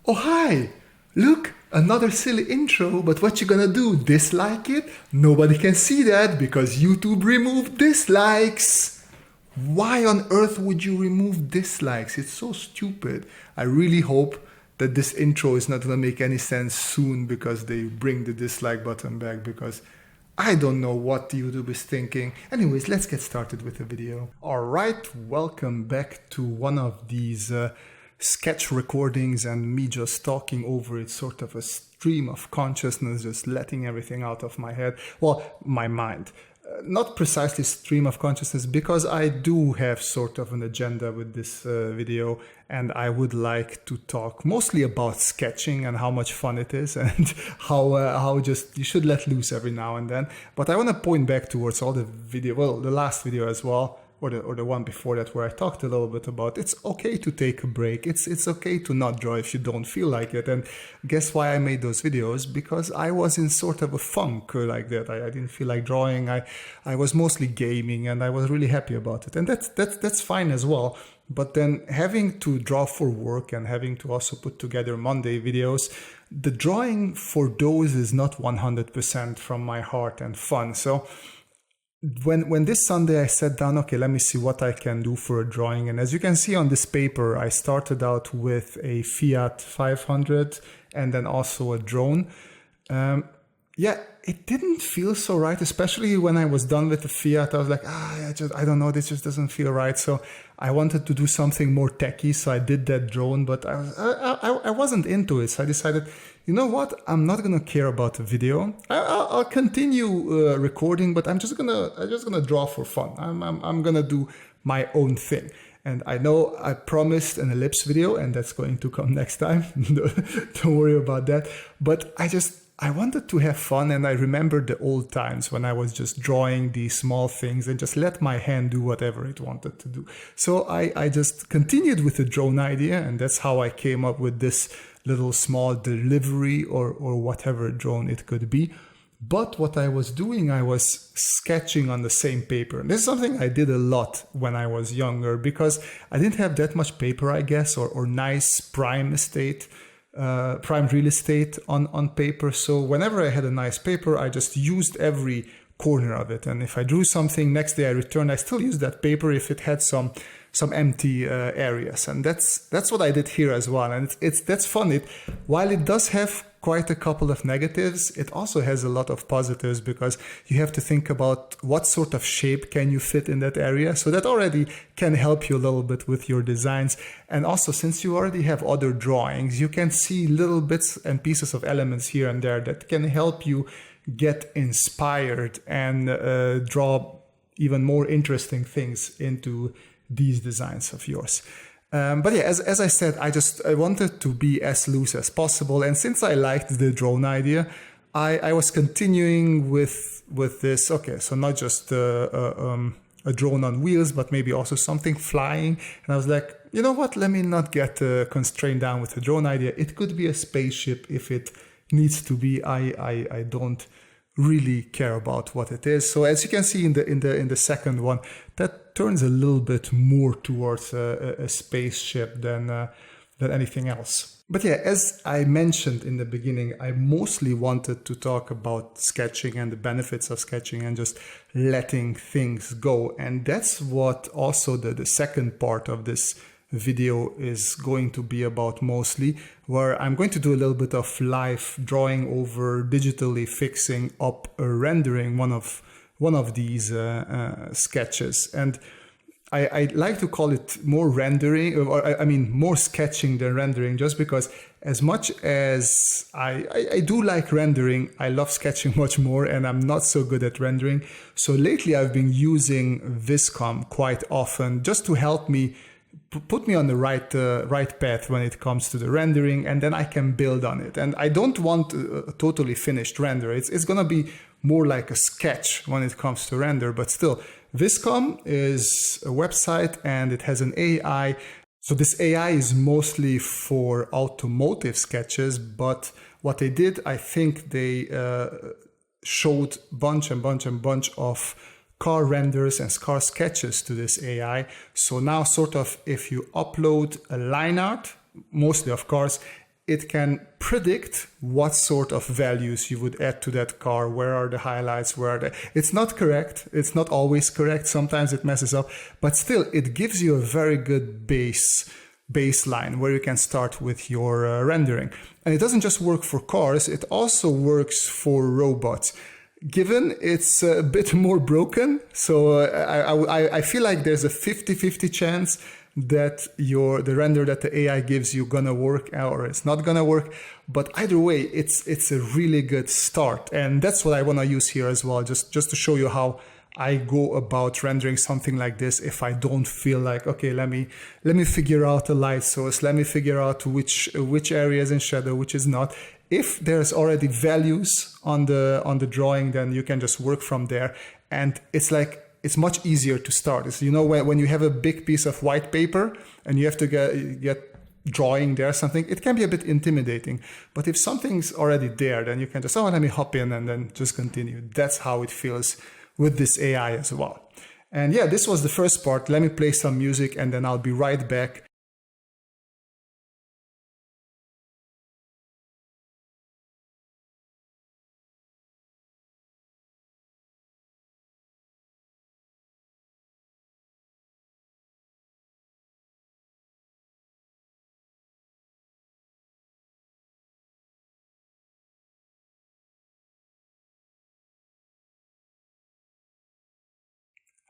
Oh hi! Look, another silly intro, but what you gonna do? Dislike it? Nobody can see that because YouTube removed dislikes! Why on earth would you remove dislikes? It's so stupid. I really hope that this intro is not gonna make any sense soon because they bring the dislike button back, because I don't know what YouTube is thinking. Anyways, let's get started with the video. Alright, welcome back to one of these sketch recordings and me just talking over it, sort of a stream of consciousness, just letting everything out of my head. Well, my mind. Not precisely stream of consciousness, because I do have sort of an agenda with this video, and I would like to talk mostly about sketching and how much fun it is, and how just you should let loose every now and then. But I want to point back towards all the video, well, the last video as well, or the one before that, where I talked a little bit about it's okay to take a break. It's okay to not draw if you don't feel like it. And guess why I made those videos? Because I was in sort of a funk like that. I didn't feel like drawing. I was mostly gaming, and I was really happy about it. And that's fine as well. But then having to draw for work and having to also put together Monday videos, the drawing for those is not 100% from my heart and fun. So when this Sunday I sat down, okay, let me see what I can do for a drawing. And as you can see on this paper, I started out with a Fiat 500 and then also a drone. Yeah, it didn't feel so right, especially when I was done with the Fiat. I was like, I don't know, this just doesn't feel right. So I wanted to do something more techy, so I did that drone, but I wasn't into it. So I decided, you know what? I'm not gonna care about the video. I'll continue recording, but I'm just gonna draw for fun. I'm gonna do my own thing. And I know I promised an ellipse video, and that's going to come next time. Don't worry about that. But I wanted to have fun, and I remembered the old times when I was just drawing these small things and just let my hand do whatever it wanted to do. So I just continued with the drone idea, and that's how I came up with this little small delivery or whatever drone it could be. But what I was doing, I was sketching on the same paper. And this is something I did a lot when I was younger, because I didn't have that much paper, I guess, or nice prime real estate on paper. So whenever I had a nice paper, I just used every corner of it. And if I drew something, next day I returned, I still used that paper if it had some empty areas. And that's what I did here as well. And that's fun. While it does have quite a couple of negatives, it also has a lot of positives, because you have to think about what sort of shape can you fit in that area. So that already can help you a little bit with your designs. And also, since you already have other drawings, you can see little bits and pieces of elements here and there that can help you get inspired and draw even more interesting things into these designs of yours. But yeah, as I said, I wanted to be as loose as possible. And since I liked the drone idea, I was continuing with this. Okay, so not just a drone on wheels, but maybe also something flying. And I was like, you know what? Let me not get constrained down with the drone idea. It could be a spaceship if it needs to be. I don't really care about what it is. So as you can see in the second one, that turns a little bit more towards a spaceship than anything else. But yeah, as I mentioned in the beginning, I mostly wanted to talk about sketching and the benefits of sketching and just letting things go. And that's what also the second part of this video is going to be about mostly, where I'm going to do a little bit of live drawing over digitally fixing up a rendering one of these sketches. And I like to call it more rendering, or I mean more sketching than rendering, just because as much as I do like rendering, I love sketching much more, and I'm not so good at rendering. So lately I've been using Vizcom quite often just to help me put me on the right path when it comes to the rendering, and then I can build on it. And I don't want a totally finished render. It's gonna be more like a sketch when it comes to render, but still, Vizcom is a website and it has an AI. So this AI is mostly for automotive sketches, but what they did, I think they showed bunch of car renders and car sketches to this AI. So now sort of if you upload a line art, mostly of course, it can predict what sort of values you would add to that car. Where are the highlights? Where are the... It's not correct. It's not always correct. Sometimes it messes up, but still it gives you a very good baseline where you can start with your rendering. And it doesn't just work for cars. It also works for robots. Given it's a bit more broken, so I feel like there's a 50-50 chance that the render that the AI gives you gonna work or it's not gonna work. But either way, it's a really good start. And that's what I wanna use here as well, just to show you how I go about rendering something like this if I don't feel like, okay, let me figure out a light source, let me figure out which area is in shadow, which is not. If there's already values on the drawing, then you can just work from there. And it's much easier to start. It's, you know, when you have a big piece of white paper and you have to get drawing there something, it can be a bit intimidating. But if something's already there, then you can just, oh, let me hop in and then just continue. That's how it feels with this AI as well. And yeah, this was the first part. Let me play some music and then I'll be right back.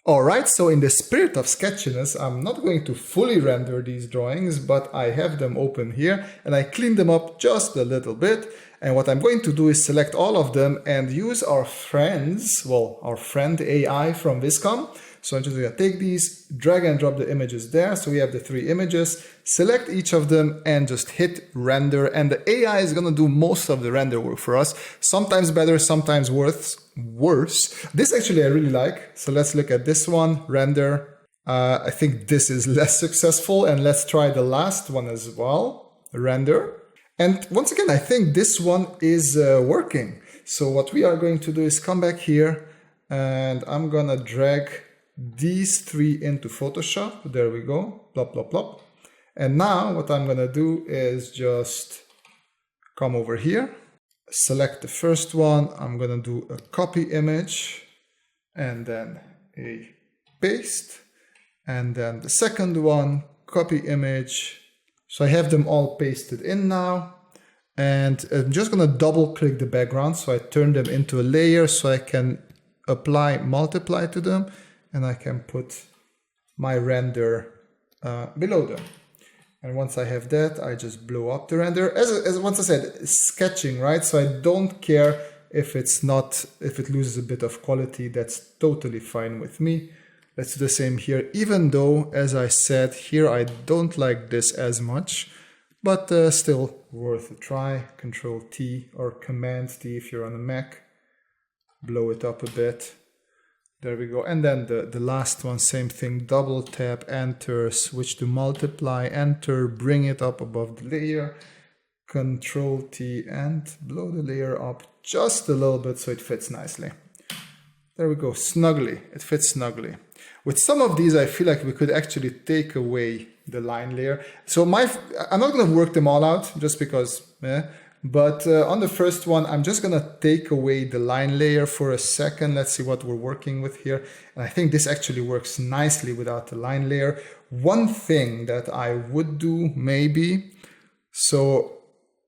Alright, so in the spirit of sketchiness, I'm not going to fully render these drawings, but I have them open here and I clean them up just a little bit. And what I'm going to do is select all of them and use our friend AI from Vizcom. So I'm just going to take these, drag and drop the images there. So we have the 3 images, select each of them and just hit render. And the AI is going to do most of the render work for us. Sometimes better, sometimes worse. This actually I really like. So let's look at this one, render. I think this is less successful, and let's try the last one as well, render. And once again, I think this one is working. So what we are going to do is come back here and I'm gonna drag these 3 into Photoshop. There we go, plop, plop, plop. And now what I'm gonna do is just come over here, select the first one. I'm gonna do a copy image and then a paste. And then the second one, copy image. So I have them all pasted in now. And I'm just gonna double click the background. So I turn them into a layer so I can apply multiply to them. And I can put my render below them. And once I have that, I just blow up the render. As once I said, sketching, right? So I don't care if it loses a bit of quality. That's totally fine with me. Let's do the same here, even though, as I said, here I don't like this as much, but still worth a try. Control T or Command T if you're on a Mac. Blow it up a bit. There we go. And then the last one, same thing, double tap, enter, switch to multiply, enter, bring it up above the layer, Control T and blow the layer up just a little bit so it fits nicely. There we go, snugly, it fits snugly. With some of these, I feel like we could actually take away the line layer. So I'm not gonna work them all out just because, but on the first one, I'm just gonna take away the line layer for a second. Let's see what we're working with here. And I think this actually works nicely without the line layer. One thing that I would do maybe, so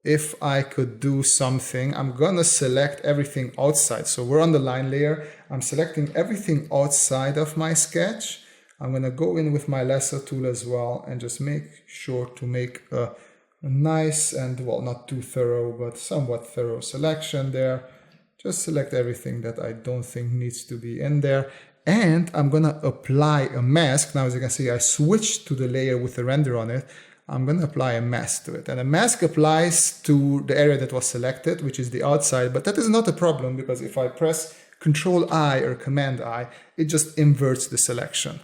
if I could do something, I'm gonna select everything outside. So we're on the line layer. I'm selecting everything outside of my sketch. I'm gonna go in with my lasso tool as well and just make sure to make a nice and, well, not too thorough, but somewhat thorough selection there. Just select everything that I don't think needs to be in there. And I'm gonna apply a mask. Now, as you can see, I switched to the layer with the render on it. I'm going to apply a mask to it. And a mask applies to the area that was selected, which is the outside, but that is not a problem because if I press Control I or Command I, it just inverts the selection.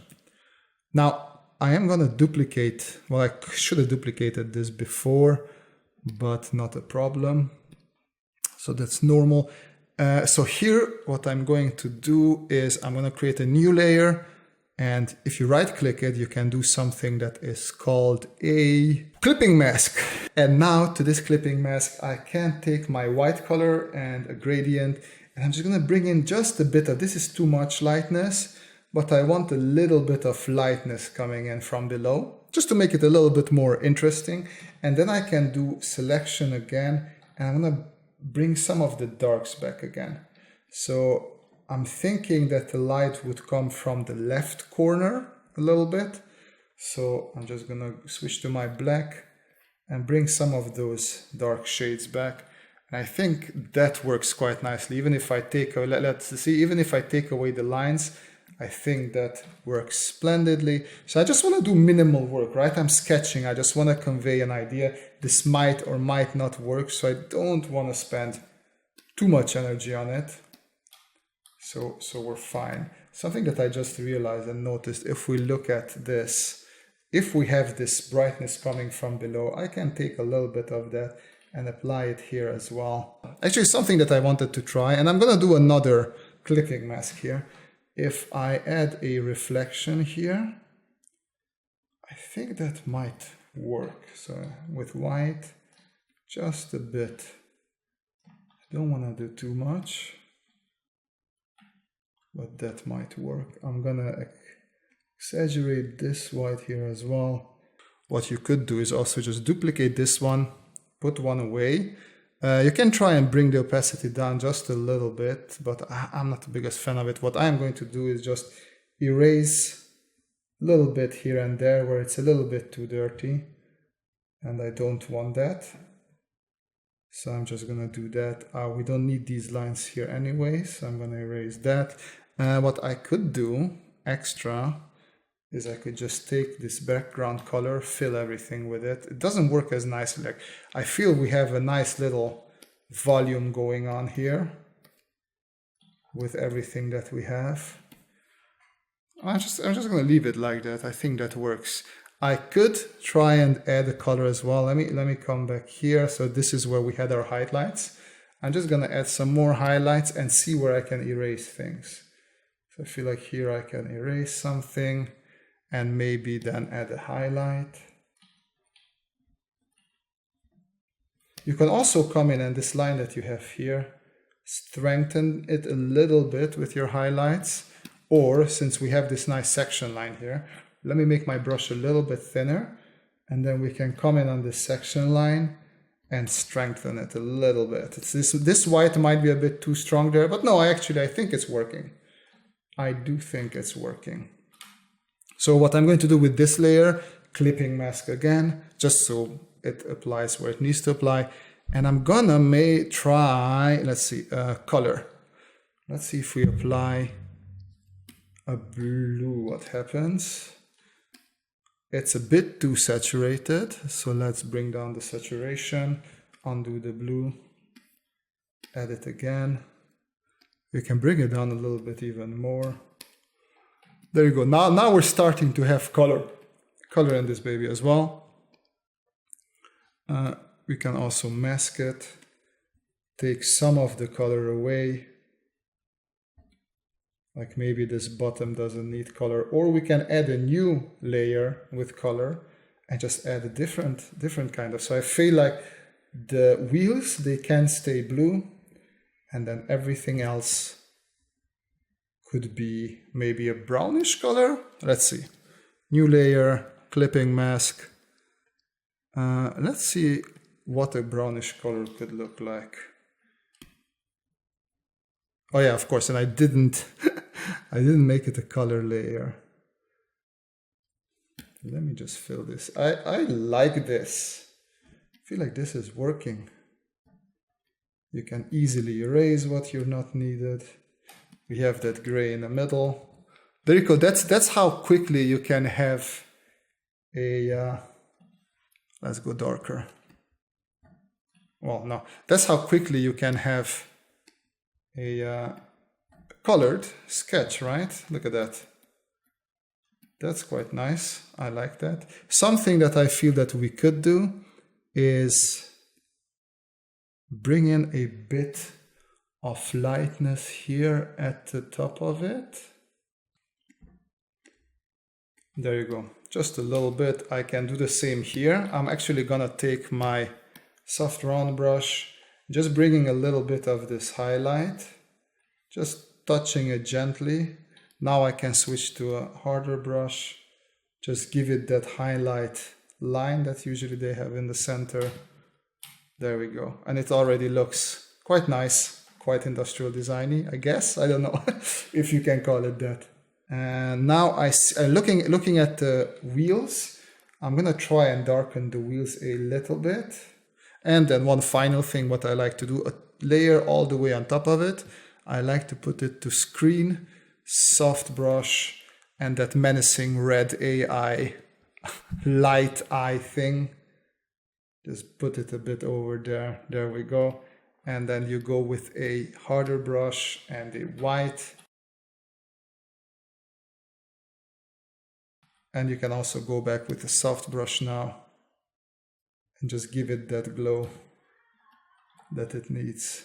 Now, I am going to duplicate, well, I should have duplicated this before, but not a problem. So that's normal. So here, what I'm going to do is I'm going to create a new layer. And if you right click it, you can do something that is called a clipping mask. And now to this clipping mask, I can take my white color and a gradient, and I'm just gonna bring in just a bit of, this is too much lightness, but I want a little bit of lightness coming in from below, just to make it a little bit more interesting. And then I can do selection again, and I'm gonna bring some of the darks back again. So I'm thinking that the light would come from the left corner a little bit. So I'm just gonna switch to my black and bring some of those dark shades back. And I think that works quite nicely. Even if I take, let's see, even if I take away the lines, I think that works splendidly. So I just want to do minimal work, right? I'm sketching. I just want to convey an idea. This might or might not work, so I don't want to spend too much energy on it. So we're fine. Something that I just realized and noticed, if we look at this, if we have this brightness coming from below, I can take a little bit of that and apply it here as well. Actually, something that I wanted to try, and I'm going to do another clipping mask here. If I add a reflection here, I think that might work. So with white, just a bit. I don't want to do too much, but that might work. I'm gonna exaggerate this white here as well. What you could do is also just duplicate this one, put one away. You can try and bring the opacity down just a little bit, but I'm not the biggest fan of it. What I'm going to do is just erase a little bit here and there where it's a little bit too dirty, and I don't want that. So I'm just gonna do that. We don't need these lines here anyway, so I'm gonna erase that. What I could do extra is I could just take this background color, fill everything with it. It doesn't work as nicely. Like, I feel we have a nice little volume going on here with everything that we have. I'm just gonna leave it like that. I think that works. I could try and add a color as well. Let me come back here. So this is where we had our highlights. I'm just gonna add some more highlights and see where I can erase things. So I feel like here I can erase something and maybe then add a highlight. You can also come in and this line that you have here, strengthen it a little bit with your highlights. Or since we have this nice section line here, let me make my brush a little bit thinner, and then we can come in on this section line and strengthen it a little bit. It's this white might be a bit too strong there, but no, I think it's working. I do think it's working. So what I'm going to do with this layer, clipping mask again, just so it applies where it needs to apply. And I'm gonna try, let's see, color. Let's see if we apply a blue, what happens? It's a bit too saturated, so let's bring down the saturation, undo the blue, add it again. We can bring it down a little bit even more. There you go. Now we're starting to have color in this baby as well. We can also mask it, take some of the color away. Like maybe this bottom doesn't need color, or we can add a new layer with color and just add a different kind of. So I feel like the wheels, they can stay blue, and then everything else could be maybe a brownish color. Let's see. New layer, clipping mask. Let's see what a brownish color could look like. Oh yeah, of course, and I didn't make it a color layer. Let me just fill this. I like this. I feel like this is working. You can easily erase what you're not needed. We have that gray in the middle. There you go. That's how quickly you can have a. Let's go darker. Well, no, that's how quickly you can have a colored sketch, right? Look at that. That's quite nice. I like that. Something that I feel that we could do is bring in a bit of lightness here at the top of it. There you go. Just a little bit. I can do the same here. I'm actually gonna take my soft round brush, just bringing a little bit of this highlight, just touching it gently. Now I can switch to a harder brush, just give it that highlight line that usually they have in the center. There we go. And it already looks quite nice, quite industrial designy, I guess. I don't know if you can call it that. And now looking at the wheels, I'm gonna try and darken the wheels a little bit. And then one final thing, what I like to do, a layer all the way on top of it. I like to put it to screen, soft brush, and that menacing red AI, light eye thing. Just put it a bit over there. There we go. And then you go with a harder brush and a white. And you can also go back with a soft brush now and just give it that glow that it needs.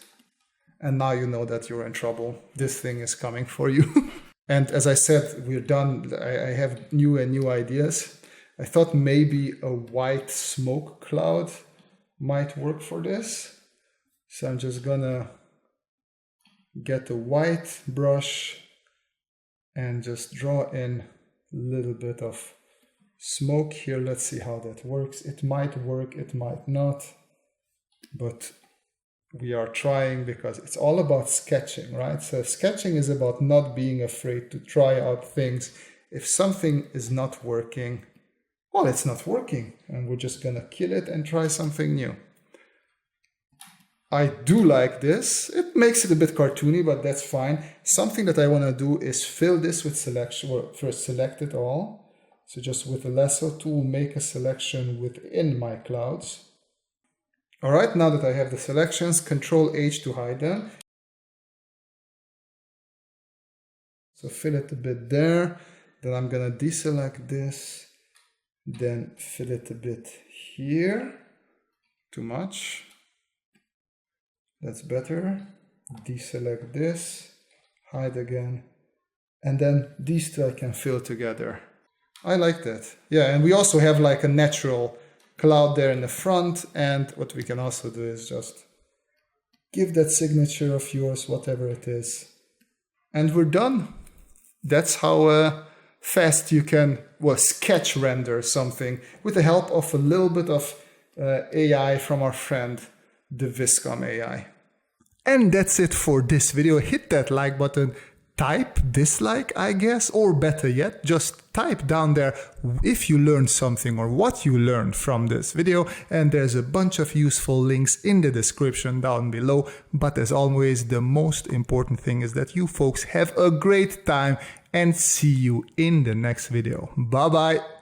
And now you know that you're in trouble. This thing is coming for you. And as I said, we're done. I have new ideas. I thought maybe a white smoke cloud might work for this. So I'm just gonna get a white brush and just draw in a little bit of smoke here. Let's see how that works. It might work, it might not, but we are trying because it's all about sketching, right? So sketching is about not being afraid to try out things. If something is not working, well, it's not working, and we're just gonna kill it and try something new. I do like this. It makes it a bit cartoony, but that's fine. Something that I wanna do is fill this with selection, or first select it all. So just with the lasso tool, make a selection within my clouds. All right, now that I have the selections, Control H to hide them. So fill it a bit there. Then I'm gonna deselect this. Then fill it a bit here. Too much. That's better. Deselect this. Hide again. And then these two I can fill together. I like that. Yeah, and we also have like a natural cloud there in the front. And what we can also do is just give that signature of yours, whatever it is. And we're done. That's how fast you can, well, sketch render something with the help of a little bit of AI from our friend, the Vizcom AI. And that's it for this video. Hit that like button, type dislike, I guess, or better yet, just type down there if you learned something or what you learned from this video. And there's a bunch of useful links in the description down below. But as always, the most important thing is that you folks have a great time and see you in the next video. Bye bye.